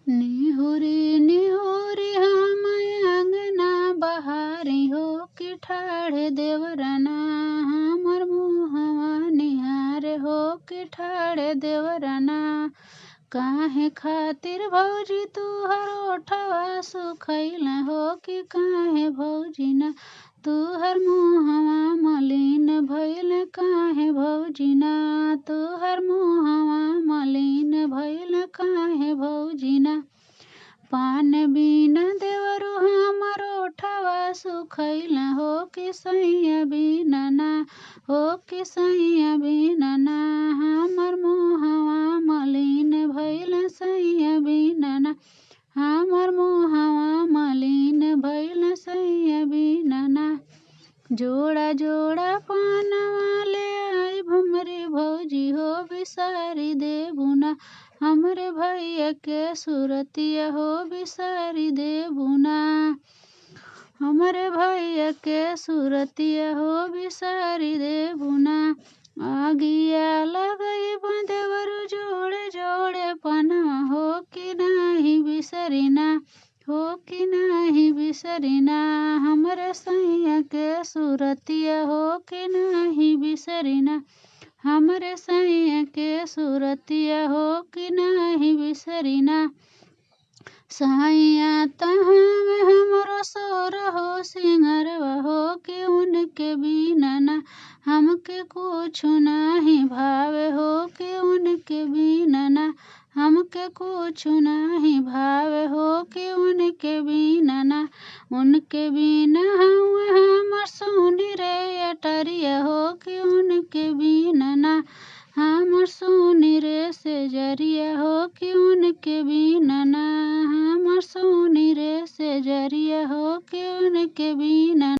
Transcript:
निहुरी निहुरी हम अंगना बहारी हो कि ठाढ़े देवरना हमर मुहवा निहार हो कि ठाढ़े देवरना। काहे खातिर भौजी तुहर ओठवा सुखैल हो कि काहे भौजी ना तुहर मुहवा मलिन भइल काहे भौजी ना तुहर मुहवा मलिन भइल काहे भौजी ना। पान बिना देवरु हमर ओठवा सुखैल हो कि सैया बिना ना हो कि सैया बिना ना हमर मुहवा मलिन भइल सैया बिना ना हमर मुहवा मलिन भइल सैया बिना ना। जोड़ा जोड़ा पानवा ले आई भमरी भौजी हो बिसारी देबू ना हमरे भैया के सुरतिया हो बिसारी देबू ना हमरे भैया के सुरतिया हो बिसारी देबू ना। आगिया लगई देवरु जोड़े जोड़े पनवा हो कि नाही बिसरी ना हो कि नाही बिसरी ना हमरे सैया के सुरतिया हो कि नाही बिसरी ना हमरे सैया के सुरतिया हो कि नाही बिसरी ना। सैया तहाँ हमरो सोर हो सिंगरवा हो कि उनके बिना ना हमके कुछ नाही भावे हो कि उनके बिना ना हमके कुछ नाही भावे हो कि उनके बिना ना। उनके बिना हमर सुनी रे अटरिया हो कि उनके बिना ना हमर सुनी रे से जरिया हो कि उनके बिना ना हमर सुनी रे से जरिया हो कि उनके बिना।